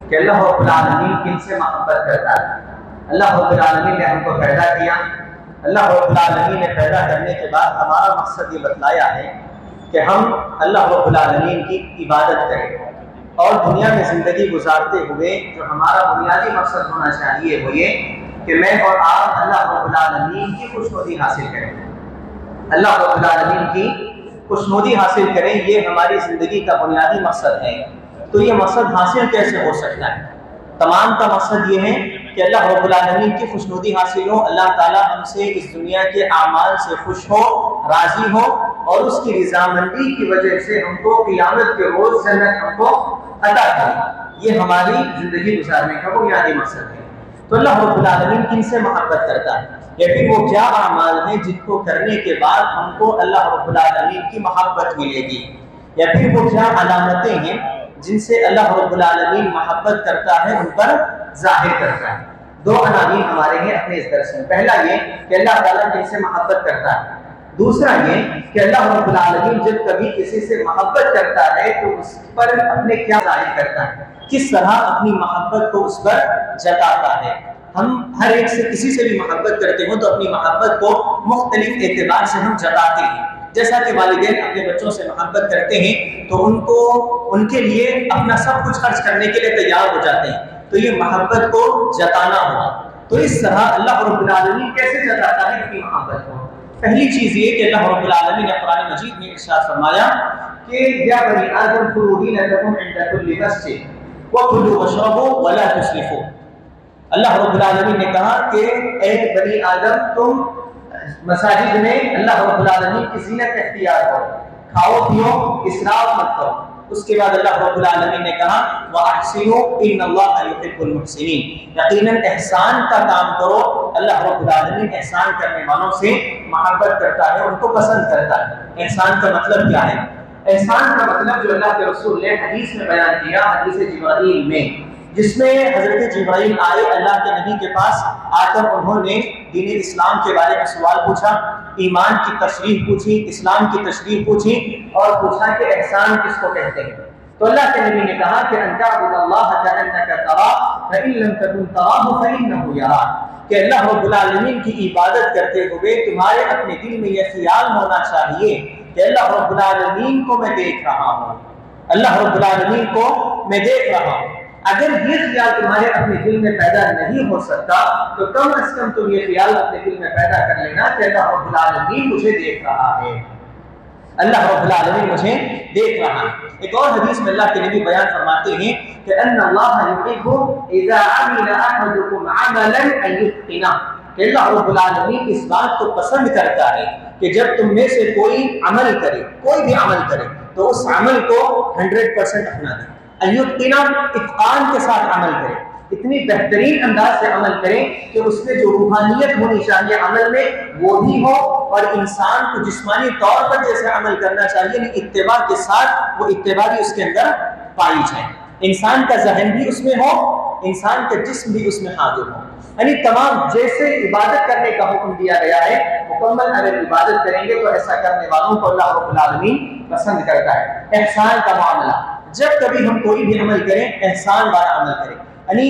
کہ اللہ رب العالمین کن سے محبت کرتا ہے۔ اللہ رب العالمین نے ہم کو پیدا کیا، اللہ رب العالمین نے پیدا کرنے کے بعد ہمارا مقصد یہ بتلایا ہے کہ ہم اللہ رب العالمین کی عبادت کریں، اور دنیا میں زندگی گزارتے ہوئے جو ہمارا بنیادی مقصد ہونا چاہیے وہ یہ کہ میں اور آپ اللہ رب العالمین کی خوشنودی حاصل کریں، اللہ رب العالمین کی خوشنودی حاصل کریں، یہ ہماری زندگی کا بنیادی مقصد ہے۔ تو یہ مقصد حاصل کیسے ہو سکتا ہے؟ تمام کا مقصد یہ ہے کہ اللہ رب العالمین کی خوشنودی حاصل ہو، اللہ تعالیٰ ہم سے اس دنیا کے اعمال سے خوش ہو، راضی ہو، اور اس کی رضامندی کی وجہ سے ہم کو قیامت کے روز جنت ہم کو عطا کرے۔ یہ ہماری زندگی گزارنے کا بنیادی مقصد ہے۔ تو اللہ رب العالمین کن سے محبت کرتا ہے، یا پھر وہ کیا اعمال ہیں جن کو کرنے کے بعد ہم کو اللہ رب العالمین کی محبت ملے گی، یا پھر وہ کیا علامتیں ہیں جن سے اللہ رب العالمین محبت کرتا ہے، ان پر ظاہر کرتا ہے۔ دو عناوین ہمارے ہیں اپنے اس درس میں۔ پہلا یہ کہ اللہ تعالیٰ کن سے محبت کرتا ہے، دوسرا یہ کہ اللہ رب العالمین جب کبھی کسی سے محبت کرتا ہے تو اس پر اپنے کیا ظاہر کرتا ہے، کس طرح اپنی محبت کو اس پر جتاتا ہے۔ ہم ہر ایک سے کسی سے بھی محبت کرتے ہوں تو اپنی محبت کو مختلف اعتبار سے ہم جتاتے ہیں۔ جیسا کہ والدین اپنے بچوں سے محبت کرتے ہیں تو ان کے لیے اپنا سب کچھ خرچ کرنے کے لیے تیار ہو جاتے ہیں، تو یہ محبت کو جتانا ہوا۔ تو اس طرح اللہ رب العالمین کیسے جتاتا ہے اپنی محبت کو؟ پہلی چیز یہ کہ اللہ رب العالمین نے قرآن مجید میں ارشاد فرمایا کہ یا بنی آدم کلوا زینتکم عند کل مسجد وکلوا واشربوا ولا تسرفوا۔ اللہ رب العالمین نے کہا کہ اے بنی آدم تم مساجد میں اللہ رب العالمین کی زینت اختیار کرو، کھاؤ پیو، اسراف مت کرو۔ اس کے بعد اللہ رب العالمین نے کہا وَأَحْسِنُوا إِنَّ اللَّهَ يُحِبُّ الْمُحْسِنِينَ، یقیناً احسان کا کام کرو، اللہ رب العالمین احسان کرنے والوں سے محبت کرتا ہے، ان کو پسند کرتا ہے۔ احسان کا مطلب کیا ہے؟ احسان کا مطلب جو اللہ کے رسول نے حدیث میں بیان کیا، حدیث جبرائیل میں، جس میں حضرت جبرائیل آئے اللہ کے نبی کے پاس، آ کر انہوں نے دین اسلام کے بارے میں سوال پوچھا، ایمان کی تشریح پوچھی، اسلام کی تشریح پوچھی، اور پوچھا کہ احسان کس کو کہتے ہیں؟ تو اللہ کے نبی نے کہا کہ ان تعبد اللہ کأنک تراہ فإن لم تکن تراہ فإنہ یراک، کہ اللہ رب العالمین کی عبادت کرتے ہوئے تمہارے اپنے دل میں یہ خیال ہونا چاہیے کہ اللہ رب العالمین کو میں دیکھ رہا ہوں، اللہ رب العالمین کو میں دیکھ رہا ہوں۔ اگر یہ خیال تمہارے اپنے دل میں پیدا نہیں ہو سکتا تو کم از کم تم یہ خیال اپنے دل میں پیدا کر لینا کہ اللہ رب العالمین مجھے دیکھ رہا ہے، اللہ رب العالمین مجھے دیکھ رہا ہے۔ ایک اور حدیث میں اللہ کے نبی بیان فرماتے ہیں کہ ان اللہ یحب اذا عمل احدکم عملا ان یتقنہ، کہ اللہ رب العالمین اس بات کو پسند کرتا ہے کہ جب تم میں سے کوئی عمل کرے، کوئی بھی عمل کرے، تو اس عمل کو 100% اپنا دے، ایتقنا، اتقان کے ساتھ عمل کرے، اتنی بہترین انداز سے عمل کریں کہ اس میں جو روحانیت ہونی چاہیے عمل میں وہ بھی ہو، اور انسان کو جسمانی طور پر جیسے عمل کرنا چاہیے یعنی اتباع کے ساتھ وہ اتباع بھی اس کے اندر پائی جائے، انسان کا ذہن بھی اس میں ہو، انسان کا جسم بھی اس میں حاضر ہو، یعنی تمام جیسے عبادت کرنے کا حکم دیا گیا ہے مکمل اگر عبادت کریں گے تو ایسا کرنے والوں کو اللہ رب العالمین پسند کرتا ہے۔ احسان کا معاملہ، جب کبھی ہم کوئی بھی عمل کریں احسان والا عمل کریں، یعنی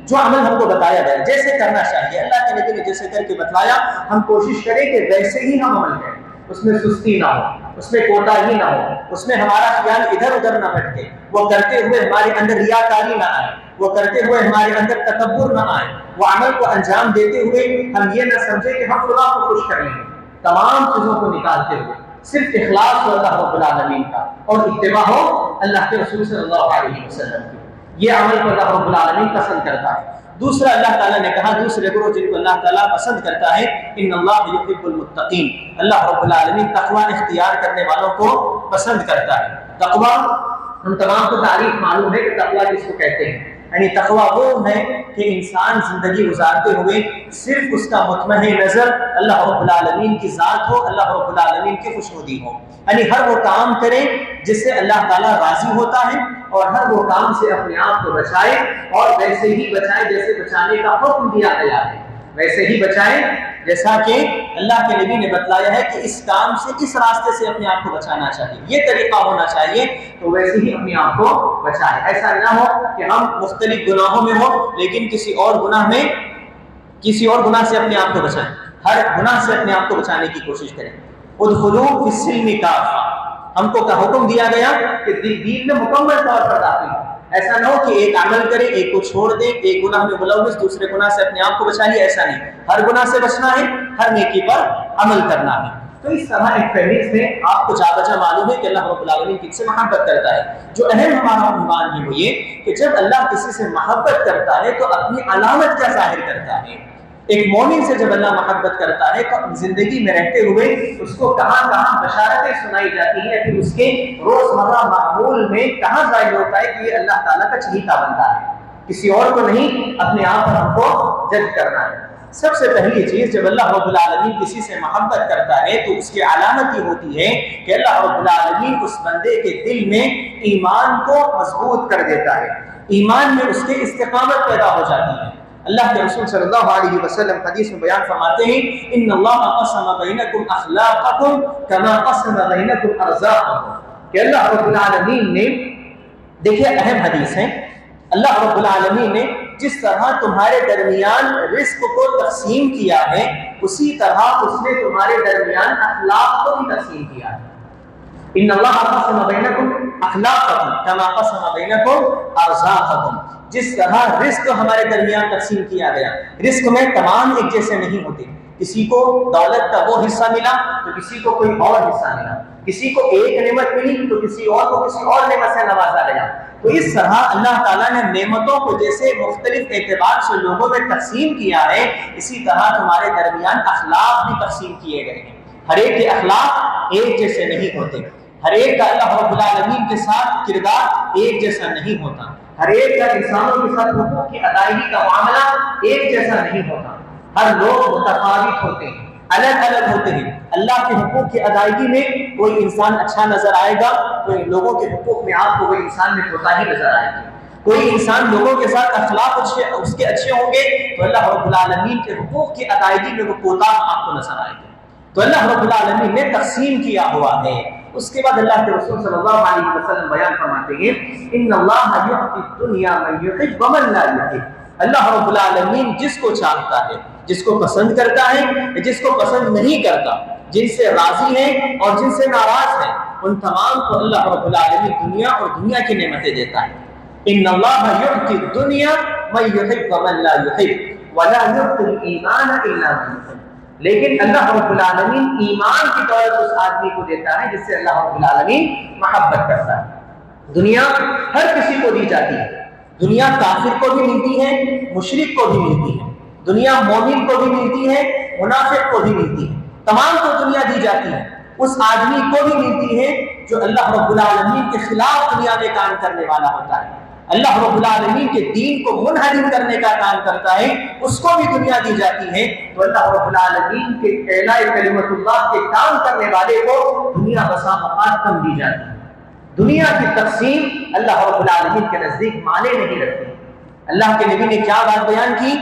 جو عمل ہم کو بتایا گیا جیسے کرنا چاہیے، اللہ کے نبی نے جیسے کر کے بتلایا ہم کوشش کریں کہ ویسے ہی ہم عمل کریں، اس میں سستی نہ ہو، اس میں کوتاہی نہ ہو، اس میں ہمارا خیال ادھر ادھر نہ بھٹکے، وہ کرتے ہوئے ہمارے اندر ریاکاری نہ آئے، وہ کرتے ہوئے ہمارے اندر تکبر نہ آئے، وہ عمل کو انجام دیتے ہوئے ہم یہ نہ سمجھیں کہ ہم خدا کو خوش کر لیں گے، تمام چیزوں کو نکالتے ہوئے صرف اخلاص ہو اللہ رب العالمین کا اور اتباع ہو اللہ کے رسول صلی اللہ علیہ وسلم کی، یہ عمل کو اللہ رب العالمین پسند کرتا ہے۔ دوسرا اللہ تعالیٰ نے کہا دوسرے گروہ جن کو اللہ تعالیٰ پسند کرتا ہے ان اللہ یحب المتقین، اللہ رب العالمین تقوی اختیار کرنے والوں کو پسند کرتا ہے۔ تقوی ہم تمام کو تعریف معلوم ہے کہ تقوی کس کو کہتے ہیں، یعنی تقوی وہ ہے کہ انسان زندگی گزارتے ہوئے صرف اس کا مطمئن نظر اللہ رب العالمین کی ذات ہو، اللہ رب العالمین کی خوشنودی ہو، یعنی ہر وہ کام کرے جس سے اللہ تعالیٰ راضی ہوتا ہے، اور ہر وہ کام سے اپنے آپ کو بچائے، اور ویسے ہی بچائے جیسے بچانے کا حکم دیا گیا ہے، ویسے ہی بچائے جیسا کہ اللہ کے نبی نے بتلایا ہے کہ اس کام سے اس راستے سے اپنے آپ کو بچانا چاہیے، یہ طریقہ ہونا چاہیے، تو ویسے ہی اپنے آپ کو بچائیں۔ ایسا نہ ہو کہ ہم مختلف گناہوں میں ہوں لیکن کسی اور گناہ سے اپنے آپ کو بچائیں، ہر گناہ سے اپنے آپ کو بچانے کی کوشش کریں۔ ادخلوا فی السلم کافہ، ہم کو حکم دیا گیا کہ دین میں مکمل طور پر داخل ہو۔ ایسا نہ ہو کہ ایک عمل کرے، ایک کو چھوڑ دے، ایک گناہ میں ملوث دوسرے گناہ سے اپنے آپ کو بچا لیا، ایسا نہیں، ہر گناہ سے بچنا ہے، ہر نیکی پر عمل کرنا ہے۔ تو اس طرح ایک فہرست میں آپ کو جا بجا معلوم ہے کہ اللہ رب العالمین کس سے محبت کرتا ہے۔ جو اہم ہمارا عنوان ہے وہ یہ کہ جب اللہ کسی سے محبت کرتا ہے تو اپنی علامت کا ظاہر کرتا ہے۔ ایک مومن سے جب اللہ محبت کرتا ہے تو زندگی میں رہتے ہوئے اس کو کہاں کہاں بشارتیں سنائی جاتی ہیں، پھر اس کے روزمرہ معمول میں کہاں ظاہر ہوتا ہے کہ یہ اللہ تعالیٰ کا چہیتا بندہ ہے، کسی اور کو نہیں، اپنے آپ پر ہم کو جج کرنا ہے۔ سب سے پہلی چیز، جب اللہ رب العالمین کسی سے محبت کرتا ہے تو اس کی علامت یہ ہوتی ہے کہ اللہ رب العالمین اس بندے کے دل میں ایمان کو مضبوط کر دیتا ہے، ایمان میں اس کے استقامت پیدا ہو جاتی ہے۔ اللہ کے رسول صلی اللہ علیہ وسلم حدیث میں بیان فرماتے ہیں ان اللہ قسم بینکم اخلاقکم کما قسم بینکم ارزاقکم، کہ اللہ رب العالمین نے، دیکھیے اہم حدیث ہے، اللہ رب العالمین نے جس طرح تمہارے درمیان رزق کو تقسیم کیا ہے اسی طرح اس نے تمہارے درمیان اخلاق کو بھی تقسیم کیا ہے۔ ان اللہ قسم بینکم اخلاقکم کما قسم بینکم ارزاقکم، جس طرح رزق ہمارے درمیان تقسیم کیا گیا، رزق میں تمام ایک جیسے نہیں ہوتے، کسی کو دولت کا وہ حصہ ملا تو کسی کو کوئی اور حصہ ملا، کسی کو ایک نعمت ملی تو کسی اور کو کسی اور نعمت سے نوازا گیا۔ تو اس طرح اللہ تعالیٰ نے نعمتوں کو جیسے مختلف اعتبار سے لوگوں میں تقسیم کیا ہے، اسی طرح تمہارے درمیان اخلاق بھی تقسیم کیے گئے ہیں۔ ہر ایک کے اخلاق ایک جیسے نہیں ہوتے، ہر ایک کا اللہ رب العالمین کے ساتھ کردار ایک جیسا نہیں ہوتا، ہر ایک کا انسانوں کے ساتھ حقوق کی ادائیگی کا معاملہ ایک جیسا نہیں ہوتا، ہر لوگ متفاوت ہوتے ہیں، الگ الگ ہوتے ہیں۔ اللہ کے حقوق کی ادائیگی میں کوئی انسان اچھا نظر آئے گا، کوئی لوگوں کے حقوق میں آپ کو کوئی انسان میں کوتاہی نظر آئے گی، کوئی انسان لوگوں کے ساتھ اخلاق اس کے اچھے ہوں گے تو اللہ رب العالمین کے حقوق کی ادائیگی میں وہ کوتاہ آپ کو نظر آئے گا۔ تو اللہ رب العالمین نے تقسیم کیا ہوا ہے۔ اس کے بعد اللہ کے رسول صلی اللہ علیہ وسلم بیان فرماتے ہیں ان اللہ یعطی الدنیا من یحب ومن لا یحب، اللہ رب العالمین جس کو چاہتا ہے، جس کو پسند کرتا ہے، جس کو پسند نہیں کرتا، جن سے راضی ہیں اور جن سے ناراض ہیں، ان تمام کو اللہ رب العالمین دنیا اور دنیا کی نعمتیں دیتا ہے۔ ان اللہ یعطی الدنیا من یحب ومن لا یحب ولا یعطی الایمان الا من یحب، لیکن اللہ رب العالمین ایمان کی دولت اس آدمی کو دیتا ہے جس سے اللہ رب العالمین محبت کرتا ہے۔ دنیا ہر کسی کو دی جاتی ہے، دنیا کافر کو بھی ملتی ہے، مشرک کو بھی ملتی ہے، دنیا مومن کو بھی ملتی ہے، منافق کو بھی ملتی ہے، تمام کو دنیا دی جاتی ہے۔ اس آدمی کو بھی ملتی ہے جو اللہ رب العالمین کے خلاف دنیا میں کام کرنے والا ہوتا ہے، اللہ رب العالمین کے دین کو منہدم کرنے کا کام کرتا ہے، اس کو بھی دنیا دی جاتی ہے۔ تو اللہ رب العالمین کے اعلاء کلمت اللہ کے کام کرنے والے کو دنیا بسا اوقات کم دی جاتی ہے۔ دنیا کی تقسیم اللہ رب العالمین کے نزدیک معنی نہیں رکھتی۔ اللہ کے نبی نے کیا بات بیان کی؟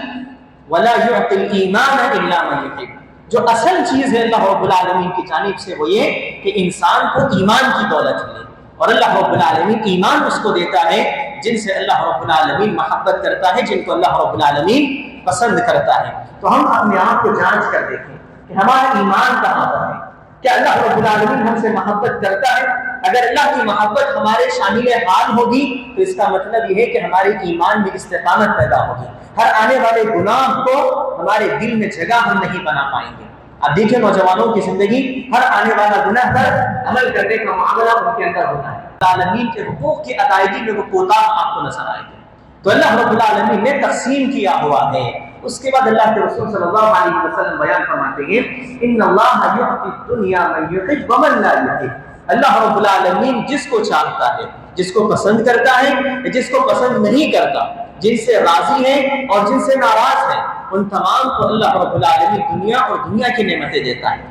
وَلَا يُعْطِ الْإِيمَانَ إِلَّا مَن يُحِبُّ، جو اصل چیز ہے اللہ رب العالمین کی جانب سے وہ یہ کہ انسان کو ایمان کی دولت ملے، اور اللہ رب العالمین ایمان اس کو دیتا ہے جن سے اللہ رب العالمین محبت کرتا ہے، جن کو اللہ رب العالمین پسند کرتا ہے۔ تو ہم اپنے آپ کو جانچ کر دیکھیں کہ ہمارا ایمان کہاں پر ہے، کیا اللہ رب العالمین ہم سے محبت کرتا ہے؟ اگر اللہ کی محبت ہمارے شامل حال ہوگی تو اس کا مطلب یہ ہے کہ ہمارے ایمان میں استقامت پیدا ہوگی، ہر آنے والے گناہ کو ہمارے دل میں جگہ ہم نہیں بنا پائیں گے۔ اب دیکھیں نوجوانوں کی زندگی، ہر آنے والا گناہ پر عمل کرنے کا معاملہ ان کے اندر ہوتا ہے، العالمین کے حقوق کی ادائیگی میں وہ کوتاہ آپ کو نظر آئے گا۔ تو اللہ رب العالمین نے تقسیم کیا ہوا ہے۔ اس کے بعد اللہ کے رسول صلی اللہ علیہ وسلم بیان فرماتے ہیں ان اللہ یعطی الدنیا من یحب ومن لا یحب، اللہ رب العالمین جس کو چاہتا ہے، جس کو پسند کرتا ہے، جس کو پسند نہیں کرتا، جن سے راضی ہیں اور جن سے ناراض ہیں، ان تمام کو اللہ رب العالمین دنیا اور دنیا کی نعمتیں دیتا ہے۔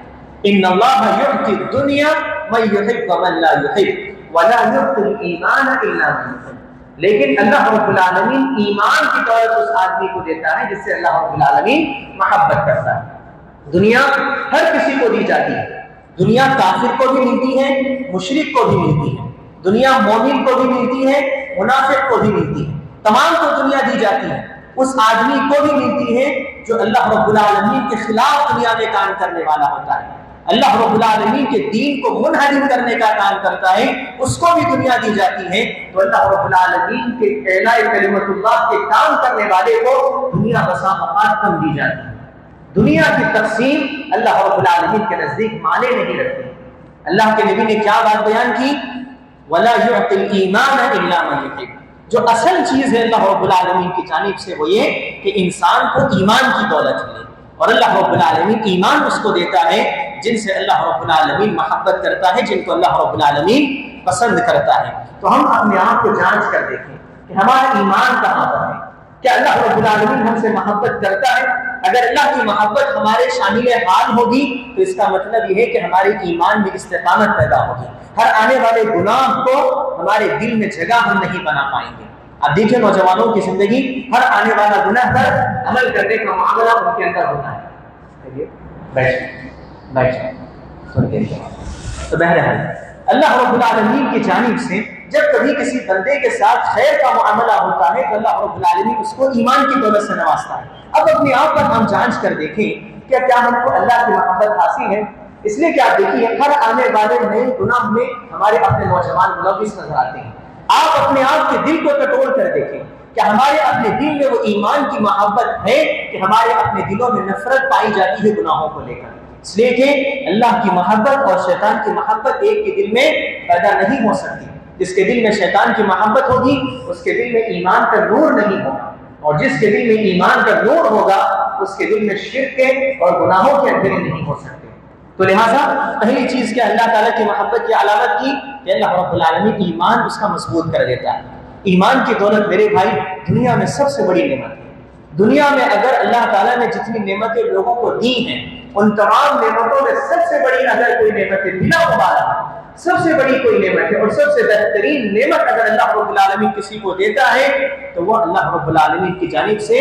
ان اللہ یعطی الدنیا من یحب ومن لا یحب ولا یعطی الایمان الا من یحب، لیکن اللہ رب العالمین ایمان کی دولت اس آدمی کو دیتا ہے جس سے اللہ رب العالمین محبت کرتا ہے۔ دنیا ہر کسی کو دی جاتی ہے، دنیا کافر کو بھی ملتی ہے، مشرک کو بھی ملتی ہے، دنیا مومن کو بھی ملتی ہے، منافق کو بھی ملتی ہے، تمام کو دنیا دی جاتی ہے۔ اس آدمی کو بھی ملتی ہے جو اللہ رب العالمین کے خلاف دنیا میں کام کرنے والا ہوتا ہے، اللہ رب العالمین کے دین کو منحرف کرنے کا کام کرتا ہے، اس کو بھی دنیا دی جاتی ہے۔ تو اللہ رب العالمین کے اعلاء کلمت اللہ کے کام کرنے والے کو دنیا بسا اوقات کم دی جاتی ہے۔ دنیا کی تقسیم اللہ رب العالمین کے نزدیک معنی نہیں رکھتی۔ اللہ کے نبی نے کیا بات بیان کی؟ وَلَا يُعْطِ الْإِيمَانَ إِلَّا مَن يُحِبُّ۔ جو اصل چیز ہے اللہ رب العالمین کی جانب سے وہ یہ کہ انسان کو ایمان کی دولت ملے، اور اللہ رب العالمین ایمان اس کو دیتا ہے جن سے اللہ رب العالمین محبت کرتا ہے، جن کو اللہ رب العالمین پسند کرتا ہے۔ تو ہم اپنے آپ کو جانچ کر دیکھیں کہ ہمارا ایمان کہاں پر ہے، کیا اللہ رب العالمین ہم سے محبت کرتا ہے؟ اگر اللہ کی محبت ہمارے شامل حال ہوگی تو اس کا مطلب یہ ہے کہ ہمارے ایمان میں استقامت پیدا ہوگی، ہر آنے والے گناہ کو ہمارے دل میں جگہ ہم نہیں بنا پائیں گے۔ اب دیکھیں نوجوانوں کی زندگی، ہر آنے والا گناہ پر عمل کرنے کا معاملہ ان کے اندر ہوتا ہے۔ تو بہرحال اللہ رب العالمین کی جانب سے جب کبھی کسی بندے کے ساتھ خیر کا معاملہ ہوتا ہے تو اللہ رب العالمین اس کو ایمان کی دولت سے نوازتا ہے۔ اب اپنے آپ پر ہم جانچ کر دیکھیں کہ کیا ہم کو اللہ کی محبت حاصل ہے؟ اس لیے کہ آپ دیکھیے ہر آنے والے نئے گناہ میں ہمارے اپنے نوجوان ملوث نظر آتے ہیں۔ آپ اپنے آپ کے دل کو ٹٹول کر دیکھیں کہ ہمارے اپنے دل میں وہ ایمان کی محبت ہے کہ ہمارے اپنے دلوں میں نفرت پائی جاتی ہے گناہوں کو لے کر، اس لیے کہ اللہ کی محبت اور شیطان کی محبت ایک کے دل میں پیدا نہیں ہو سکتی۔ جس کے دل میں شیطان کی محبت ہوگی اس کے دل میں ایمان کا نور نہیں ہوگا، اور جس کے دل میں ایمان کا نور ہوگا اس کے دل میں شرک کے اور گناہوں کے اندھیرے نہیں ہو سکتے۔ تو لہٰذا پہلی چیز کہ اللہ تعالیٰ کی محبت کی علامت کی کہ اللہ رب العالمین ایمان اس کا مضبوط کر دیتا ہے۔ ایمان کی دولت میرے بھائی دنیا میں سب سے بڑی نعمت ہے۔ دنیا میں اگر اللہ تعالیٰ نے جتنی نعمتیں لوگوں کو دی ہیں ان تمام نعمتوں میں سب سے بڑی اگر کوئی نعمت ہے بلا مبالغہ سب سے بڑی کوئی نعمت ہے اور سب سے بہترین نعمت اگر اللہ رب العالمین کسی کو دیتا ہے تو وہ اللہ رب العالمین کی جانب سے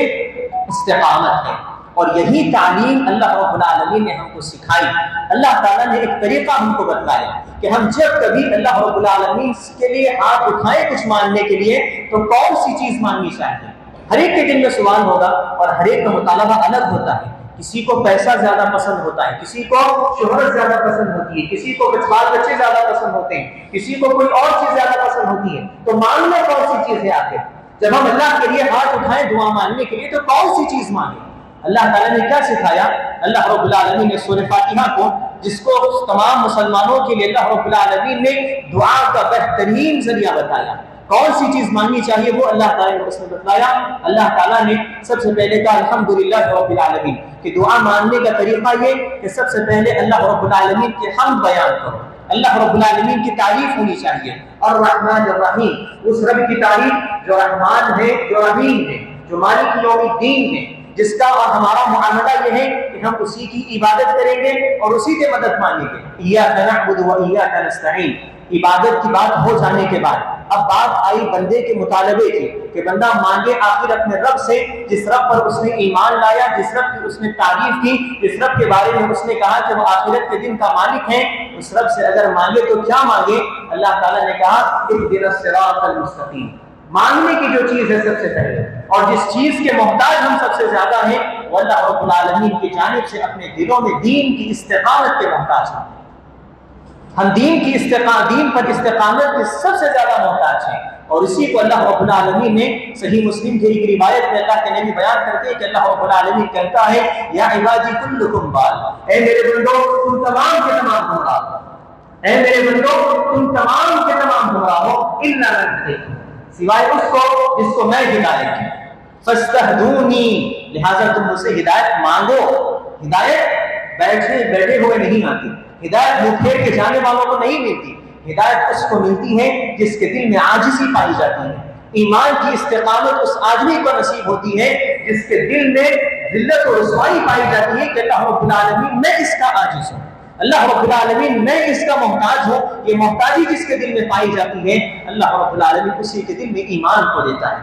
استقامت ہے، اور یہی تعلیم اللہ رب العالمین نے ہم کو سکھائی۔ اللہ تعالیٰ نے ایک طریقہ ہم کو بتلایا کہ ہم جب کبھی اللہ رب العالمین کے لیے ہاتھ اٹھائیں کچھ مانگنے کے لیے تو کون سی چیز مانگنی چاہیے۔ ہر ایک کے دل میں سوال ہوگا اور ہر ایک کا مطالبہ الگ ہوتا ہے۔ کسی کو پیسہ زیادہ پسند ہوتا ہے، کسی کو شہرت زیادہ پسند ہوتی ہے، کسی کو بال بچے زیادہ پسند ہوتے ہیں، کسی کو کوئی اور چیز زیادہ پسند ہوتی ہے۔ تو مانگنا کون سی چیز ہے آخر؟ جب ہم اللہ کے لیے ہاتھ اٹھائیں دعا مانگنے کے لیے تو کون سی چیز مانگیں؟ اللہ تعالیٰ نے کیا سکھایا؟ اللہ رب العالمین نے سورہ فاتحہ کو، جس کو تمام مسلمانوں کے لیے اللہ رب العالمین نے دعا کا بہترین ذریعہ بتایا، کون سی چیز مانگنی چاہیے وہ اللہ تعالیٰ نے اس میں بتلایا۔ اللہ تعالیٰ نے سب سے پہلے کہا الحمدللہ رب العالمین، کہ دعا مانگنے کا طریقہ یہ کہ سب سے پہلے اللہ رب العالمین کے حمد بیان کرو، اللہ رب العالمین کی تعریف ہونی چاہیے، اور الرحمن الرحیم، اس رب کی تعریف جو رحمان ہے، جو رحیم ہے، جو مالک یوم الدین ہے، جس کا اور ہمارا معاملہ یہ ہے کہ ہم اسی کی عبادت کریں گے اور اسی سے مدد مانگیں گے۔ ایاک نعبد و ایاک نستعین، عبادت کی بات ہو جانے کے بعد اب بات آئی بندے کے مطالبے کی کہ بندہ مانگے آخر اپنے رب سے، جس رب پر اس نے ایمان لایا، جس رب کی اس نے تعریف کی، جس رب کے بارے میں اس نے کہا کہ وہ آخرت کے دن کا مالک ہے، اس رب سے اگر مانگے تو کیا مانگے؟ اللہ تعالیٰ نے کہا اهدنا الصراط المستقیم، مانگنے کی جو چیز ہے سب سے پہلے اور جس چیز کے محتاج ہم سب سے زیادہ ہیں وہ اللہ رب العالمین کی جانب سے اپنے دلوں میں دین کی استقامت کے محتاج ہیں۔ ہم دین پر استقامت کے سب سے زیادہ محتاج ہیں، اور اسی کو اللہ رب العالمین نے صحیح مسلم کی ایک روایت میں اللہ کے نبی بیان کرتے ہیں کہ اللہ رب العالمین کہتا ہے یا عبادی کلکم ضال، اے میرے بندو تم تمام کے تمام گمراہ ہو، اے میرے بندو تم تمام کے تمام گمراہ ہو الا من ہدیت، سوائے اس کو جس کو میں ہدایت کی، فاستہدونی، لہذا تم مجھ سے ہدایت مانگو۔ ہدایت بیٹھے ہوئے نہیں آتی، ہدایت منہ پھیر کے جانے والوں کو نہیں ملتی، ہدایت اس کو ملتی ہے جس کے دل میں عاجزی پائی جاتی ہے۔ ایمان کی استقامت اس آدمی کو نصیب ہوتی ہے جس کے دل میں ذلت و رسوائی پائی جاتی ہے کہ اللہ رب العالمین میں اس کا عاجز ہوں، اللہ رب العالمین میں اس کا محتاج ہوں۔ یہ محتاجی جس کے دل میں پائی جاتی ہے اللہ رب العالمین اسی کے دل میں ایمان کو دیتا ہے۔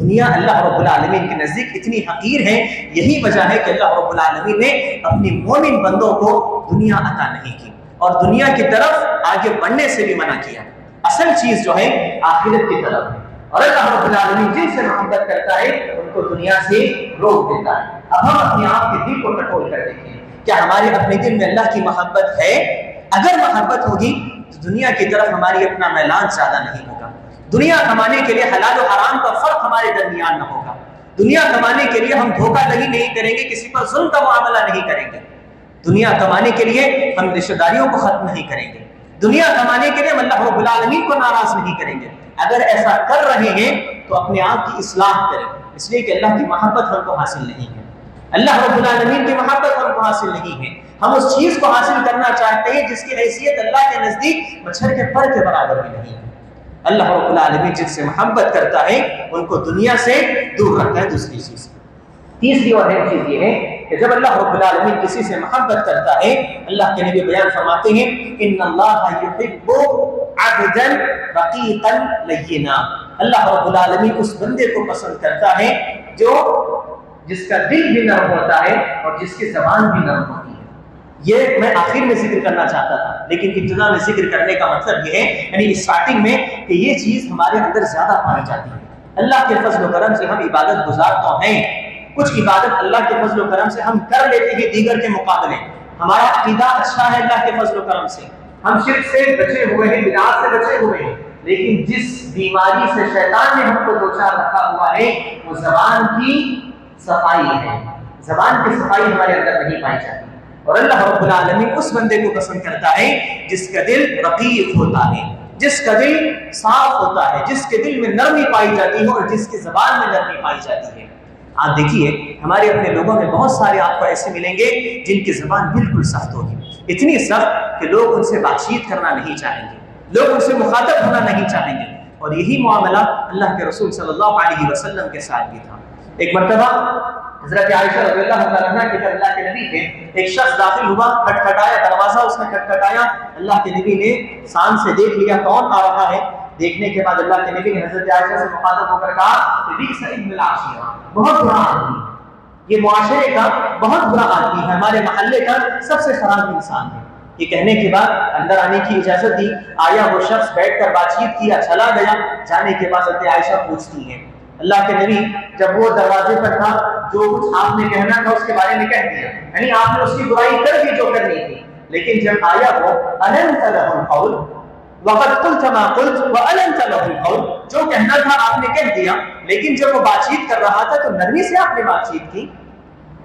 دنیا اللہ رب العالمین کے نزدیک اتنی حقیر ہے. یہی وجہ ہے کہ اللہ رب العالمین نے اپنی مومن بندوں کو دنیا عطا نہیں کی اور دنیا کی طرف آگے بڑھنے سے بھی منع کیا. اصل چیز جو ہے آخرت کی طرف ہے، اور اللہ رب العالمین جن سے محبت کرتا ہے ان کو دنیا سے روک دیتا ہے. اب ہم اپنے آپ کے دل کو کنٹرول کر دیکھیں، کیا ہمارے اپنے دل میں اللہ کی محبت ہے؟ اگر محبت ہوگی تو دنیا کی طرف ہماری اپنا میلان زیادہ نہیں ہوگا. دنیا کمانے کے لیے حلال و حرام کا فرق ہمارے درمیان نہ ہوگا. دنیا کمانے کے لیے ہم دھوکہ دہی نہیں کریں گے، کسی پر ظلم کا معاملہ نہیں کریں گے. دنیا کمانے کے لیے ہم رشتہ داریوں کو ختم نہیں کریں گے. دنیا کمانے کے لیے ہم اللہ رب العالمین کو ناراض نہیں کریں گے. اگر ایسا کر رہے ہیں تو اپنے آپ کی اصلاح کریں، اس لیے کہ اللہ کی محبت ہم کو حاصل نہیں ہے. اللہ رب العالمین کی محبت ہم کو حاصل نہیں ہے. ہم اس چیز کو حاصل کرنا چاہتے ہیں جس کی حیثیت اللہ کے نزدیک مچھر کے پر کے برابر بھی نہیں ہے. اللہ رب العالمین جن سے محبت کرتا ہے ان کو دنیا سے دور رکھتا ہے. دوسری چیز، تیسری اور اہم چیز یہ ہے کہ جب اللہ رب العالمین کسی سے محبت کرتا ہے، اللہ کے نبی بیان فرماتے ہیں ان اللہ یحب عبدا رقیقا لینا. اللہ رب العالمین اس بندے کو پسند کرتا ہے جو جس کا دل بھی نرم ہوتا ہے اور جس کی زبان بھی نرم ہوتی ہے. یہ میں آخر میں ذکر کرنا چاہتا تھا، لیکن ابتدا میں ذکر کرنے کا مطلب یہ ہے، یعنی اسٹارٹنگ میں، کہ یہ چیز ہمارے اندر زیادہ پائی جاتی ہے. اللہ کے فضل و کرم سے ہم عبادت گزار تو ہیں، کچھ عبادت اللہ کے فضل و کرم سے ہم کر لیتے ہیں دیگر کے مقابلے. ہمارا عقیدہ اچھا ہے اللہ کے فضل و کرم سے، ہم شرک سے بچے ہوئے ہیں، بدعات سے بچے ہوئے ہیں. لیکن جس بیماری سے شیطان نے ہم کو دوچار رکھا ہوا ہے وہ زبان کی صفائی ہے. زبان کی صفائی ہمارے اندر نہیں پائی جاتی. اور اللہ رب العالمین اس بندے کو پسند کرتا ہے جس کا دل رقیق ہوتا ہے، جس کا دل صاف ہوتا ہے، جس کے دل میں نرمی پائی جاتی ہے اور جس کی زبان میں نرمی پائی جاتی ہے. آپ دیکھیے ہمارے اپنے لوگوں میں بہت سارے آپ کو ایسے ملیں گے جن کی زبان بالکل سخت ہوگی، اتنی سخت کہ لوگ ان سے بات چیت کرنا نہیں چاہیں گے، لوگ ان سے مخاطب ہونا نہیں چاہیں گے. اور یہی معاملہ اللہ کے رسول صلی اللہ علیہ وسلم کے ساتھ بھی تھا. ایک مرتبہ حضرت عائشہ رضی اللہ تعالیٰ عنہا کے گھر اللہ کے نبی تھے، ایک شخص داخل ہوا، کھٹکھٹایا دروازہ، اس نے کھٹکھٹایا. اللہ کے نبی نے شان سے دیکھ لیا کون آ رہا ہے. دیکھنے کے بعد اللہ کے نبی نے حضرت عائشہ سے مخاطب ہو کر کہا کہ بئس ابن العاشرہ، بہت برا آدمی، یہ معاشرے کا بہت برا آدمی ہے، ہمارے محلے کا سب سے خراب انسان ہے. یہ کہنے کے بعد اندر آنے کی اجازت دی. آیا وہ شخص بیٹھ کر بات چیت کیا، چلا گیا. جانے کے بعد حضرت عائشہ پوچھتی ہیں اللہ کے نبی جب وہ دروازے پر تھا جو کچھ آپ نے کہنا تھا اس کے بارے میں کہہ دیا، یعنی آپ نے اس کی برائی کر دی جو کرنی تھی. لیکن جب آیا وہ أَلَنْتَ لَهُ الْقَوْلُ وَقَدْ قُلْتَ مَا قُلْتَ وَأَلَنْتَ لَهُ الْقَوْلُ، جو کہنا تھا آپ نے کہہ دیا. لیکن جب وہ بات چیت کر رہا تھا تو نرمی سے آپ نے بات چیت کی.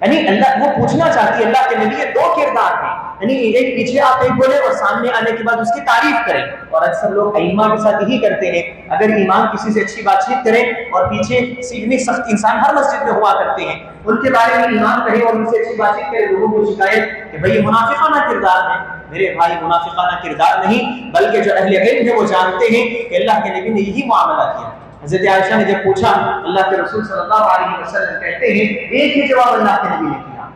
یعنی اللہ وہ پوچھنا چاہتی ہے اللہ کے نبی، یہ دو کردار ہیں، یعنی ایک پیچھے آپ ایک بولے اور سامنے آنے کے بعد اس کی تعریف کریں. اور اکثر لوگ ائمہ کے ساتھ یہی کرتے ہیں، اگر امام کسی سے اچھی بات چیت کریں اور پیچھے سیدھے سخت انسان ہر مسجد میں ہوا کرتے ہیں، ان کے بارے میں امام کہے اور ان سے اچھی بات چیت کرے، لوگوں کو شکایت کہ بھئی منافقانہ کردار ہے. میرے بھائی منافقانہ کردار نہیں، بلکہ جو اہل علم ہے وہ جانتے ہیں کہ اللہ کے نبی نے یہی معاملہ کیا. حضرت عائشہ نے جب پوچھا، اللہ کے رسول صلی اللہ علیہ وسلم کہتے ہیں ایک ہی جواب اللہ کے نبی نے کیا.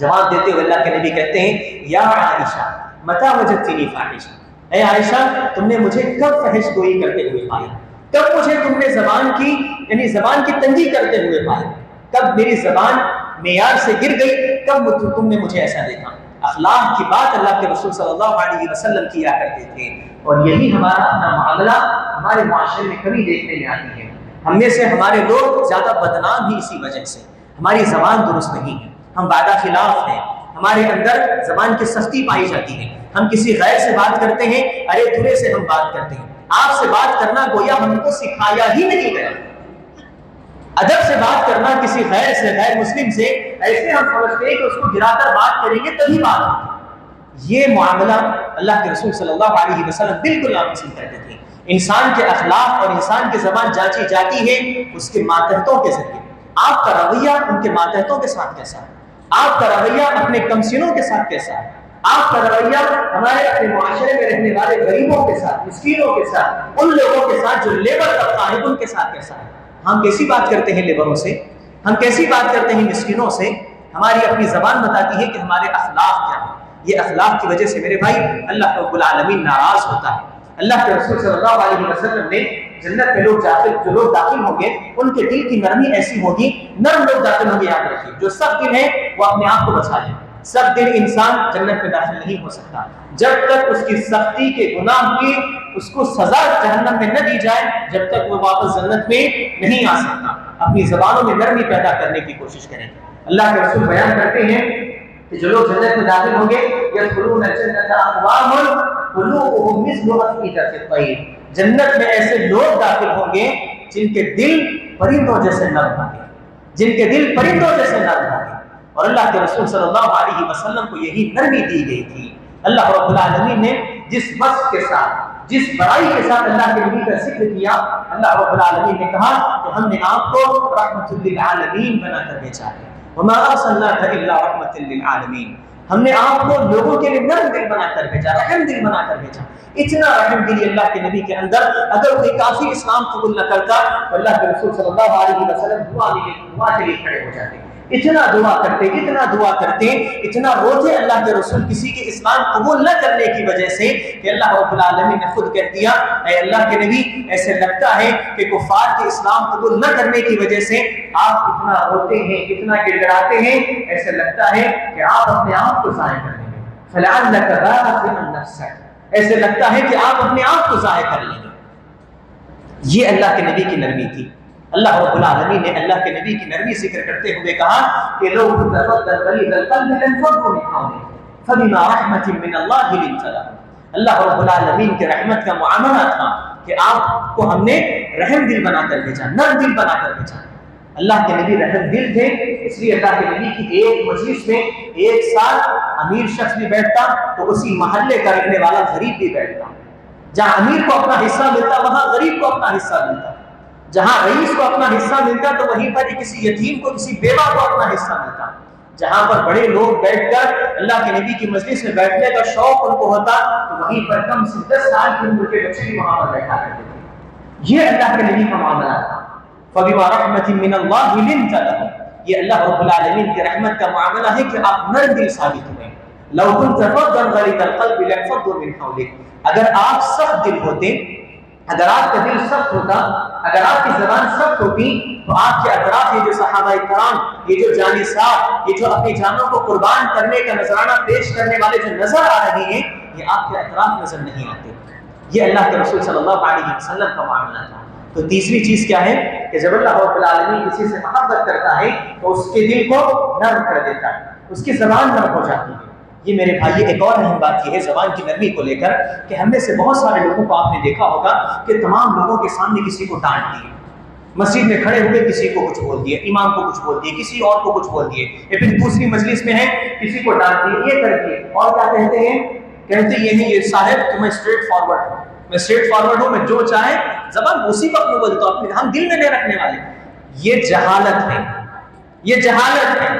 جواب دیتے ہوئے اللہ کے نبی کہتے ہیں یا عائشہ متی وجدتنی فاحشہ، اے عائشہ تم نے مجھے کب فحش گوئی کرتے ہوئے پایا، کب مجھے تم نے زبان کی یعنی زبان کی تنگی کرتے ہوئے پایا، کب میری زبان معیار سے گر گئی، کب تم نے مجھے ایسا دیکھا. اخلاق کی بات اللہ کے رسول صلی اللہ علیہ وسلم کیا کرتے تھے. اور یہی ہمارا اپنا معاملہ ہمارے معاشرے میں کمی دیکھنے میں آتی ہے. ہم میں سے ہمارے لوگ زیادہ بدنام ہی اسی وجہ سے، ہماری زبان درست نہیں ہے، ہم وعدہ خلاف ہیں، ہمارے اندر زبان کی سختی پائی جاتی ہے. ہم کسی غیر سے بات کرتے ہیں، ارے دورے سے ہم بات کرتے ہیں. آپ سے بات کرنا گویا ہم کو سکھایا ہی نہیں گیا. ادب سے بات کرنا کسی غیر سے، غیر مسلم سے، ایسے ہم سمجھتے ہیں کہ اس کو گرا کر بات کریں گے تبھی بات ہوگی. یہ معاملہ اللہ کے رسول صلی اللہ علیہ وسلم بالکل ناپسند کرتے تھے. انسان کے اخلاق اور انسان کی زبان جانچی جاتی ہے اس کے ماتحتوں کے ذریعے. آپ کا رویہ ان کے ماتحتوں کے ساتھ کیسا ہے، آپ کا رویہ اپنے کمسنوں کے ساتھ کیسا ہے، آپ کا رویہ ہمارے اپنے معاشرے میں رہنے والے غریبوں کے ساتھ، مسکینوں کے ساتھ، ان لوگوں کے ساتھ جو لیبر طبقہ ہے ان کے ساتھ کیسا ہے. ہم کیسی بات کرتے ہیں لیبروں سے، ہم کیسی بات کرتے ہیں مسکینوں سے. ہماری اپنی زبان بتاتی ہے کہ ہمارے اخلاق کیا ہیں. یہ اخلاق کی وجہ سے میرے بھائی اللہ رب العالمین ناراض ہوتا ہے. اللہ کے رسول صلی اللہ علیہ وسلم نے جنت میں جو لوگ داخل ہوں گے ان کے دل کی نرمی ایسی ہوگی، نرم لوگ داخل ہوں گے. یاد رکھیے جو سخت دل ہے وہ اپنے آپ کو بچا لے. سخت دل انسان جنت میں داخل نہیں ہو سکتا جب تک اس کی سختی کے گناہ کی اس کو سزا جہنم میں نہ دی جائے، جب تک وہ واپس جنت میں نہیں آ سکتا. اپنی زبانوں میں نرمی پیدا کرنے کی کوشش کریں. اللہ کے رسول بیان کرتے ہیں کہ جو لوگ جنت میں داخل ہوں گے یدخلون الجنۃ اقوام قلوبهم مثل افئدۃ الطیر، جنت میں ایسے لوگ داخل ہوں گے جن کے دل پرندوں جیسے نرم ہوں گے، جن کے دل پرندوں جیسے نرم ہوں گے. اور اللہ کے رسول صلی اللہ علیہ وسلم کو یہی نرمی دی گئی تھی. اللہ رب العالمین نے جس وصف کے ساتھ، جس بڑائی کے ساتھ اللہ کے نبی کا ذکر کیا، اللہ رب العالمین نے کہا کہ ہم نے آپ کو رحمت للعالمین بنا کر بھیجا ہے. وما ارسلناک الا رحمت للعالمین، ہم نے آپ کو لوگوں کے لیے نرم دل بنا کر بھیجا، رحم دل بنا کر بھیجا. اتنا رحم دلی اللہ کے نبی کے اندر، اگر کوئی کافر اسلام قبول نہ کرتا تو اللہ کے رسول صلی اللہ علیہ وسلم دعا کے لیے کھڑے ہو جاتے. اتنا دعا کرتے، اتنا دعا کرتے، اتنا روتے اللہ کے رسول کسی کے اسلام قبول نہ کرنے کی وجہ سے کہ اللہ رب العالمین نے خود کہہ دیا اے اللہ کے نبی ایسے لگتا ہے کہ کفار کے اسلام قبول نہ کرنے کی وجہ سے آپ اتنا روتے ہیں، اتنا گڑگڑاتے ہیں، ایسے لگتا ہے کہ آپ اپنے آپ کو ضائع کر لیں گے. فلعلک باخع نفسک، ایسے لگتا ہے کہ آپ اپنے آپ کو ضائع کر لیں گے. یہ اللہ کے نبی کی نرمی تھی. اللہ رب العالمین نے اللہ کے نبی کی نرمی ذکر کرتے ہوئے کہا کہ لوگ غلیظ القلب لانفضوا من حولک فبما رحمت من اللہ لنت لهم. اللہ رب العالمین کی رحمت کا معاملہ تھا کہ آپ کو ہم نے رحم دل بنا کر بھیجا، نرم دل بنا کر بھیجا. اللہ کے نبی رحم دل تھے، اس لیے اللہ کے نبی کی ایک مجلس میں ایک ساتھ امیر شخص بھی بیٹھتا تو اسی محلے کا رہنے والا غریب بھی بیٹھتا. جہاں امیر کو اپنا حصہ ملتا وہاں غریب کو اپنا حصہ ملتا، جہاں رئیس کو اپنا حصہ ملتا تو وہیں پر کسی یتیم کو، کسی بیوہ کو اپنا حصہ ملتا. جہاں پر بڑے لوگ بیٹھ کر اللہ کے نبی کی مجلس میں بیٹھنے کا شوق ان کو ہوتا تو وہیں پر کم سے 10 سال کی عمر کے بچے بھی وہاں پر بیٹھا کرتے تھے. یہ اللہ کے نبی کا معاملہ تھا. فبما رحمت من اللہ لنت لهم، یہ اللہ رب العالمین کی رحمت کا معاملہ ہے کہ آپ نرم دل ثابت ہوئے. لو كنت فظا غليظ القلب لانفضوا من حولك، اگر آپ سخت دل ہوتے، اگر آپ کا دل سخت ہوتا، اگر آپ کی زبان سخت ہوتی تو آپ کے اطراف یہ جو صحابہ کرام، یہ جو جانصاف، یہ جو اپنی جانوں کو قربان کرنے کا نذرانہ پیش کرنے والے جو نظر آ رہے ہیں، یہ آپ کے اطراف نظر نہیں آتے. یہ اللہ کے رسول صلی اللہ علیہ وسلم کا معاملہ تھا. تو تیسری چیز کیا ہے کہ جب اللہ رب العالمین کسی سے محبت کرتا ہے تو اس کے دل کو نرم کر دیتا ہے، اس کی زبان نرم ہو جاتی ہے. یہ میرے بھائی ایک اور اہم بات یہ ہے زبان کی نرمی کو لے کر کہ ہم میں سے بہت سارے لوگوں کو آپ نے دیکھا ہوگا کہ تمام لوگوں کے سامنے کسی کو ڈانٹ دیے، مسجد میں کھڑے ہوئے کسی کو کچھ بول دیے، امام کو کچھ بول دیے، کسی اور کو کچھ بول دیے، یا پھر دوسری مجلس میں ہے کسی کو ڈانٹ دیے، یہ کر دیے. اور کیا کہتے ہیں؟ کہتے یہ نہیں، یہ صاحب کہ میں اسٹریٹ فارورڈ ہوں، میں اسٹریٹ فارورڈ ہوں، میں جو چاہے زبان اسی وقت میں بولتا ہوں، اپنے ہم دل میں نہیں رکھنے والے. یہ جہالت ہے، یہ جہالت ہے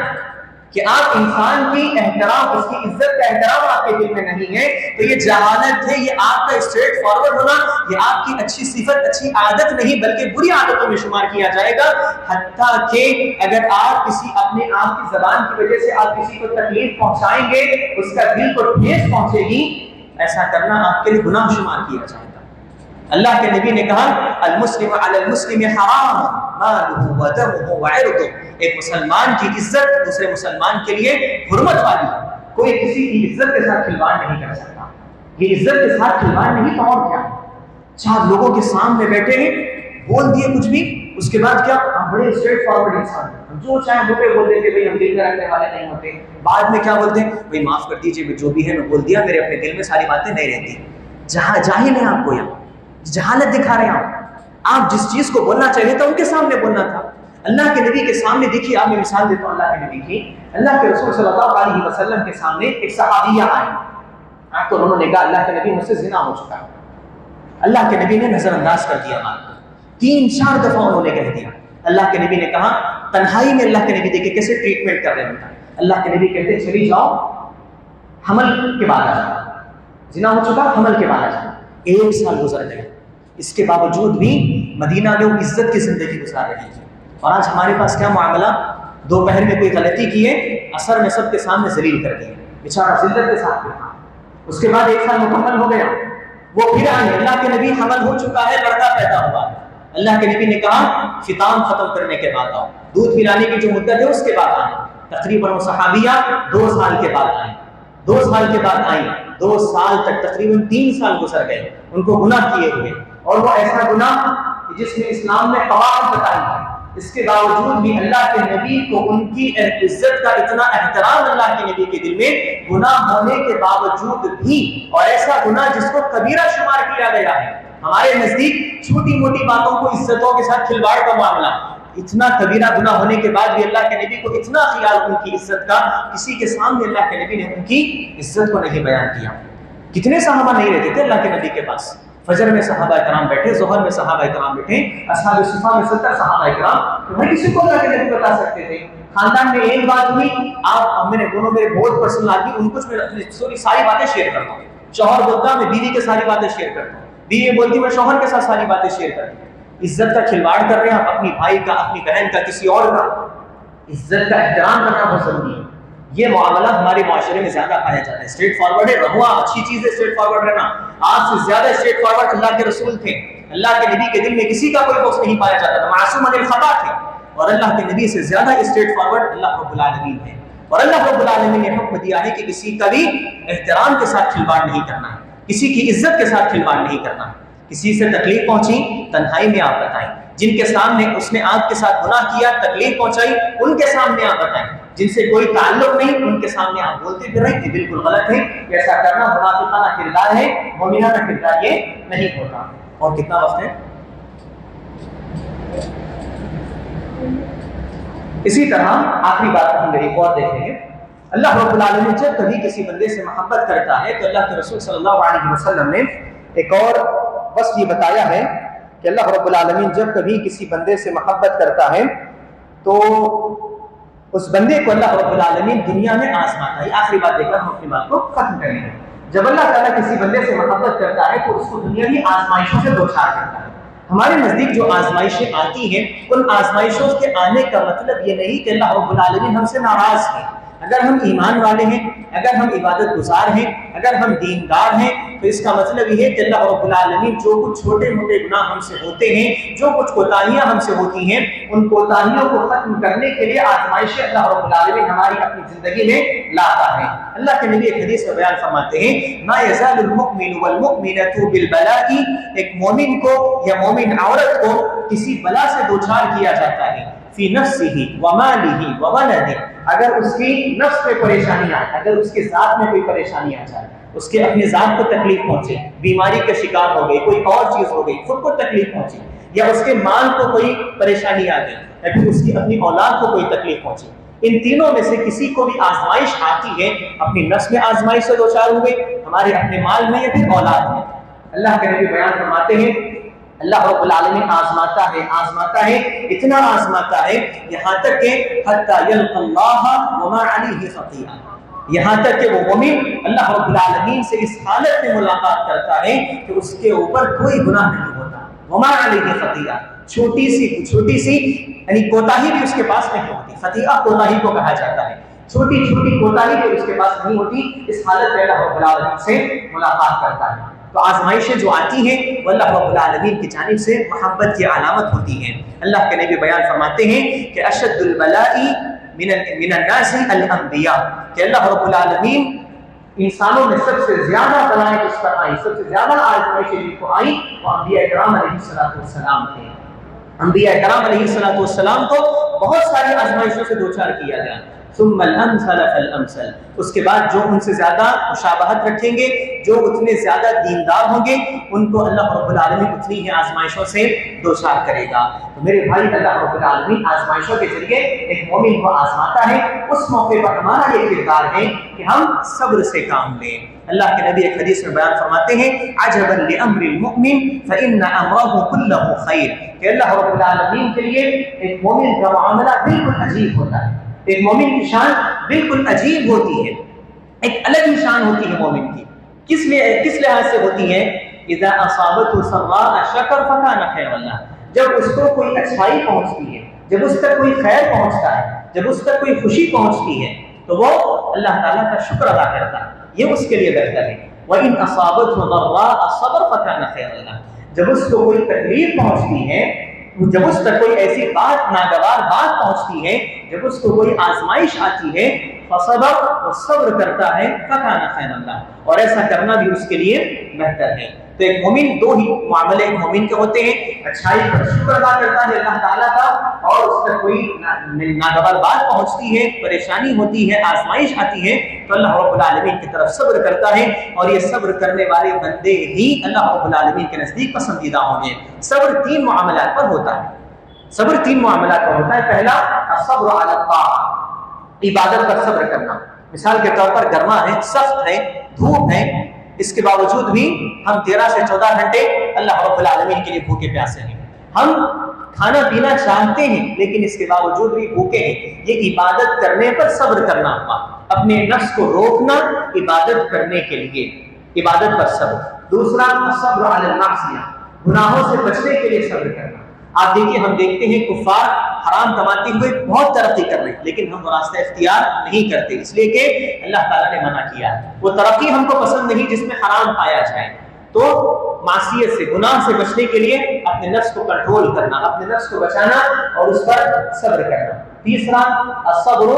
کہ آپ انسان کی احترام، اس کی عزت کا احترام آپ کے دل میں نہیں ہے تو یہ جہالت ہے. یہ آپ کا اسٹریٹ فارورڈ ہونا یہ آپ کی اچھی صفت، اچھی عادت نہیں بلکہ بری عادتوں میں شمار کیا جائے گا. حتیٰ کہ اگر آپ کسی اپنے آپ کی زبان کی وجہ سے آپ کسی کو تکلیف پہنچائیں گے، اس کا دل کو ٹھیس پہنچے گی، ایسا کرنا آپ کے لیے گناہ شمار کیا جائے گا. اللہ کے نبی نے کہا المسلم علی المسلم حرام مالہ ودمہ وعرضہ، ایک مسلمان کی عزت دوسرے مسلمان کے لیے حرمت والی ہے. کوئی کسی کی عزت کے ساتھ کھلواڑ نہیں کر سکتا. یہ عزت کے ساتھ کھلواڑ نہیں تو اور کیا؟ 4 لوگوں کے سامنے بیٹھے ہیں، بول دیے کچھ بھی، اس کے بعد کیا ہم بڑے اسٹریٹ فارورڈ انسان ہیں، ہم جو چاہیں وہ پہ بول دیتے، بھائی ہم دل میں رکھنے والے نہیں ہوتے. بعد میں کیا بولتے ہیں؟ بھائی معاف کر دیجیے، جو بھی ہے میں بول دیا، میرے اپنے دل میں ساری باتیں نہیں رہتی. جاہل ہیں آپ کو، یہاں جہالت دکھا رہے ہیں. آپ جس چیز کو بولنا چاہیے تھا ان کے سامنے بولنا تھا. اللہ کے نبی کے سامنے دیکھیے، آپ میں مثال دیتا ہوں اللہ کے نبی کی. اللہ کے رسول صلی اللہ علیہ وسلم کے سامنے ایک صحابیہ آئی تو انہوں نے کہا اللہ کے نبی مجھ سے زنا ہو چکا ہے. اللہ کے نبی نے نظر انداز کر دیا بات کو. 3-4 دفعہ انہوں نے کہہ دیا. اللہ کے نبی نے کہا، تنہائی میں اللہ کے نبی دیکھے کیسے ٹریٹمنٹ کر رہے ہیں. اللہ کے نبی کہتے چلی جاؤ، حمل کے بعد آ جاؤ، زنا ہو چکا، حمل کے بعد آ جاؤ. 1 سال گزر گئے، اس کے باوجود بھی مدینہ لوگ عزت کی زندگی گزار رہے ہیں. اور آج ہمارے پاس کیا معاملہ، دوپہر میں کوئی غلطی کیے، عصر میں سب کے سامنے ذلیل کر دیے، بیچارہ ذلت کے ساتھ بیٹھا. اس کے بعد 1 سال مکمل ہو گیا، وہ پھر آئیں، اللہ کے نبی حمل ہو چکا ہے، لڑکا پیدا ہوا ہے، اللہ کے نبی نے کہا ختان ختم کرنے کے بعد آؤ، دودھ پلانے کی جو مدت ہے اس کے بعد آئیں۔ تقریباً وہ صحابیہ 2 سال کے بعد آئیں، 2 سال کے بعد آئیں، 2 سال تک تقریباً 3 سال گزر گئے ان کو گناہ کیے ہوئے، اور وہ ایسا گناہ جس میں اسلام نے قواعد بتائی ہے، اس کے باوجود بھی اللہ کے نبی کو ان کی عزت کا اتنا احترام اللہ کے نبی کے دل میں، گناہ ہونے کے باوجود بھی، اور ایسا گناہ جس کو کبیرہ شمار کیا گیا ہے ہمارے نزدیک، چھوٹی موٹی باتوں کو عزتوں کے ساتھ کھلواڑ کا معاملہ، اتنا کبیرہ گناہ ہونے کے بعد بھی اللہ کے نبی کو اتنا خیال ان کی عزت کا، کسی کے سامنے اللہ کے نبی نے ان کی عزت کو نہیں بیان کیا۔ کتنے صحابہ نہیں رہتے تھے اللہ کے نبی کے پاس، فجر میں صحابہ کرام بیٹھے، ظہر میں صحابہ کرام بیٹھے، اصحاب صفہ میں 70 صحابہ کرام، ہر کسی کو اللہ کے نبی بتا سکتے تھے۔ خاندان میں ایک بات ہوئی، آپ میں نے دونوں میرے بہت پرسنل آدمی، ان کچھ میں ساری باتیں شیئر کرتا ہوں، شوہر بولتا میں بیوی کے ساری باتیں شیئر کرتا ہوں، بیوی بولتی میں شوہر کے ساتھ ساری باتیں شیئر کرتا ہوں۔ عزت کا کھلواڑ کر رہے ہیں آپ، اپنی بھائی کا، اپنی بہن کا، کسی اور کا، عزت کا احترام کرنا بہت ضروری ہے۔ یہ معاملہ ہمارے معاشرے میں زیادہ پایا جاتا ہے، اسٹریٹ فارورڈ ہے، رہوا اچھی چیز ہے اسٹریٹ فارورڈ رہنا، آپ سے زیادہ اسٹریٹ فارورڈ اللہ کے رسول تھے، اللہ کے نبی کے دل میں کسی کا کوئی بغض نہیں پایا جاتا تھا، معصوم عن الخطا تھے، اور اللہ کے نبی سے زیادہ اسٹریٹ فارورڈ اللہ رب العالمین ہے، اور اللہ رب العالمین نے حکم دیا ہے کہ کسی کا بھی احترام کے ساتھ کھلواڑ نہیں کرنا ہے، کسی کی عزت کے ساتھ کھلواڑ نہیں کرنا ہے۔ کسی سے تکلیف پہنچی تنہائی میں آپ بتائیں، جن کے سامنے اس نے آپ کے ساتھ گناہ کیا، تکلیف پہنچائی، ان کے سامنے آپ بتائیں، جن سے کوئی تعلق نہیں ان کے سامنے آپ بولتے پھر رہے کہ بالکل غلط ہے، ایسا کرنا منافقانہ کردار ہے، مومنانہ کردار یہ نہیں ہوتا۔ اور کتنا وقت ہے؟ اسی طرح آخری بات ہم ایک اور دیکھیں گے، اللہ رب العالمین جب کبھی کسی بندے سے محبت کرتا ہے تو اللہ کے رسول صلی اللہ علیہ وسلم نے ایک اور بس یہ بتایا ہے کہ اللہ رب العالمین جب کبھی کسی بندے سے محبت کرتا ہے تو اس بندے کو اللہ رب العالمین دنیا میں آزماتا ہے۔ آخری بات دیکھ کر ہم اپنی بات کو ختم کریں گے۔ جب اللہ تعالیٰ کسی بندے سے محبت کرتا ہے تو اس کو دنیاوی آزمائشوں سے دوچار کرتا ہے۔ ہمارے نزدیک جو آزمائشیں آتی ہیں ان آزمائشوں کے آنے کا مطلب یہ نہیں کہ اللہ رب العالمین ہم سے ناراض ہے۔ اگر ہم ایمان والے ہیں، اگر ہم عبادت گزار ہیں، اگر ہم دیندار ہیں تو اس کا مطلب یہ ہے کہ اللہ رب العالمین جو کچھ چھوٹے موٹے گناہ ہم سے ہوتے ہیں، جو کچھ کوتاہیاں ہم سے ہوتی ہیں، ان کوتاہیوں کو ختم کرنے کے لیے آزمائشیں اللہ رب العالمین ہماری اپنی زندگی میں لاتا ہے۔ اللہ کے نبی ایک حدیث میں بیان فرماتے ہیں ما یزال المؤمن والمؤمنۃ بالبلاء، ایک مومن کو یا مومن عورت کو کسی بلا سے دوچار کیا جاتا ہے، فی نفسہ ومالہ وولدہ، اگر اس کی نفس میں پریشانی آئے، اگر اس کے ذات میں کوئی پریشانی آ جائے، اس کے اپنے ذات کو تکلیف پہنچے، بیماری کا شکار ہو گئی، کوئی اور چیز ہو گئی، خود کو تکلیف پہنچی، یا اس کے مال کو کوئی پریشانی آ گئی، یا پھر اس کی اپنی اولاد کو کوئی تکلیف پہنچی، ان تینوں میں سے کسی کو بھی آزمائش آتی ہے، اپنی نفس میں آزمائش سے دوچار ہوئے، ہمارے اپنے مال میں یا پھر اولاد میں، اللہ کے نبی بیان فرماتے ہیں اللہ رب العالمین آزماتا ہے، اتنا آزماتا ہے یہاں تک کہ حتی یلقى اللہ وما علیہ خطیئہ، یہاں تک کہ وہ مومن اللہ رب العالمین سے اس حالت میں ملاقات کرتا ہے کہ اس کے اوپر کوئی گناہ نہیں ہوتا، وما علیہ خطیئہ، چھوٹی سی یعنی کوتاہی بھی اس کے پاس نہیں ہوتی، خطیئہ کوتاہی کو کہا جاتا ہے، چھوٹی چھوٹی کوتاہی بھی اس کے پاس نہیں ہوتی، اس حالت میں اللہ رب العالمین سے ملاقات کرتا ہے۔ تو آزمائشیں جو آتی ہیں وہ اللہ رب العالمین کی جانب سے محبت کی علامت ہوتی ہیں۔ اللہ کے نبی بیان فرماتے ہیں کہ اشد البلاء من الناس الانبیاء، کہ اللہ رب العالمین انسانوں میں سب سے زیادہ بلائیں اس پر آئی، سب سے زیادہ آزمائشیں جن کو آئی وہ انبیاء کرام علیہ السلام تھے۔ انبیاء کرام علیہ السلام کو بہت ساری آزمائشوں سے دوچار کیا گیا، ثم الامثل فالامثل، اس کے بعد جو ان سے زیادہ مشابہت رکھیں گے، جو اتنے زیادہ دیندار ہوں گے، ان کو اللہ رب العالمین اتنی ہی آزمائشوں سے دوچار کرے گا۔ تو میرے بھائی، اللہ رب العالمین آزمائشوں کے ذریعے ایک مومن کو آزماتا ہے، اس موقع پر ہمارا یہ کردار ہے کہ ہم صبر سے کام لیں۔ اللہ کے نبی ایک حدیث میں بیان فرماتے ہیں عجبا لامر المؤمن فان امره كله خیر، کہ اللہ رب العالمین کے لیے ایک مومن کا معاملہ بالکل عجیب ہوتا ہے، ایک مومن کی شان بالکل عجیب ہوتی ہے، ایک الگ ہی شان ہوتی ہے مومن کی۔ کس لحاظ سے ہوتی ہے؟ اذا اصابته سراء شکر فکان خیرا له، جب اس کو کوئی اچھائی پہنچتی ہے، جب اس تک کوئی خیر پہنچتا ہے، جب اس تک کوئی خوشی پہنچتی ہے تو وہ اللہ تعالیٰ کا شکر ادا کرتا ہے، یہ اس کے لیے بہتر ہے۔ وَإِنْ أَصَابَتْهُ ضَرَّاءُ صَبَرَ فَكَانَ خَيْرًا لَهُ، جب اس کو کوئی تکلیف پہنچتی ہے، جب اس تک کوئی ایسی بات ناگوار بات پہنچتی ہے، جب اس کو کوئی آزمائش آتی ہے، فصبر، وہ صبر کرتا ہے، فَكَانَ خَيْرًا لَهُ، اور ایسا کرنا بھی اس کے لیے بہتر ہے۔ تو ایک مومن دو ہی معاملے ایک مومن کے ہوتے ہیں، اچھائی پر شکر ادا کرتا ہے اللہ تعالیٰ کا، اور اس پر کوئی ناگوار بات پہنچتی ہے، پریشانی ہوتی ہے، آزمائش آتی ہے، تو اللہ رب العالمین کی طرف صبر کرتا ہے، اور یہ صبر کرنے والے بندے ہی اللہ رب العالمین کے نزدیک پسندیدہ ہوں گے۔ صبر تین معاملات پر ہوتا ہے، صبر تین معاملات پر ہوتا ہے۔ پہلا الصبر علی الطاعہ، عبادت پر صبر کرنا۔ مثال کے طور پر گرما ہے، سخت ہے، دھوپ ہے، اس کے باوجود بھی ہم 13 سے 14 گھنٹے اللہ رب العالمین کے لیے بھوکے پیاسے ہیں، ہم کھانا پینا چاہتے ہیں لیکن اس کے باوجود بھی بھوکے ہیں۔ یہ عبادت کرنے پر صبر کرنا ہوا، اپنے نفس کو روکنا عبادت کرنے کے لیے، عبادت پر صبر۔ دوسرا الصبر علی المعصیہ، گناہوں سے بچنے کے لیے صبر کرنا۔ آپ دیکھیے، ہم دیکھتے ہیں کفار حرام کماتے ہوئے بہت ترقی کر رہے ہیں، لیکن ہم راستہ اختیار نہیں کرتے، اس لیے کہ اللہ تعالیٰ نے منع کیا ہے۔ وہ ترقی ہم کو پسند نہیں جس میں حرام پایا جائے۔ تو معصیت سے، گناہ سے بچنے کے لیے اپنے نفس کو کنٹرول کرنا، اپنے نفس کو بچانا اور اس پر صبر کرنا۔ تیسرا الصبر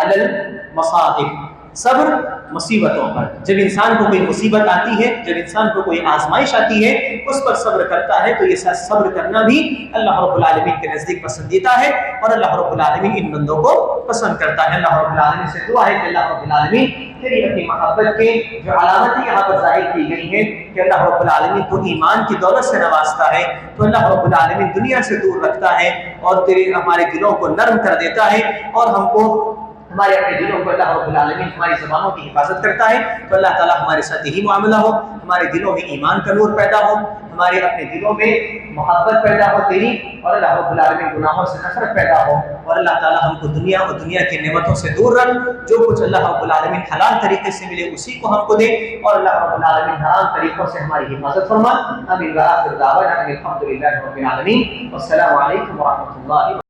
علی المصائب، صبر مصیبتوں پر۔ جب انسان کو کوئی مصیبت آتی ہے، جب انسان کو کوئی آزمائش آتی ہے، اس پر صبر کرتا ہے، تو یہ صبر کرنا بھی اللہ رب العالمین کے نزدیک پسندیدہ ہے، اور اللہ رب العالمین ان بندوں کو پسند کرتا ہے۔ اللہ رب العالمین سے دعا ہے کہ اللہ رب العالمین پھر اپنی محبت کے جو علامتیں یہاں پر ظاہر کی گئی ہیں کہ اللہ رب العالمین تو ایمان کی دولت سے نوازتا ہے، تو اللہ رب العالمین دنیا سے دور رکھتا ہے اور تیرے ہمارے دلوں کو نرم کر دیتا ہے، اور ہم کو ہمارے اپنے دلوں کو اللہ رب العالمین ہماری زبانوں کی حفاظت کرتا ہے۔ تو اللہ تعالیٰ ہمارے ساتھ یہی معاملہ ہو، ہمارے دلوں میں ایمان کا نور پیدا ہو، ہمارے اپنے دلوں میں محبت پیدا ہو تیری، اور اللہ رب العالمین گناہوں سے نفرت پیدا ہو، اور اللہ تعالیٰ ہم کو دنیا اور دنیا کی نعمتوں سے دور رکھ، جو کچھ اللہ رب العالمین حلال طریقے سے ملے اسی کو ہم کو دے، اور اللہ رب العالمین حرام طریقوں سے ہماری حفاظت فرما۔ آمین وآخر دعوانا ان الحمد للہ رب العالمین، والسلام علیکم ورحمۃ اللہ۔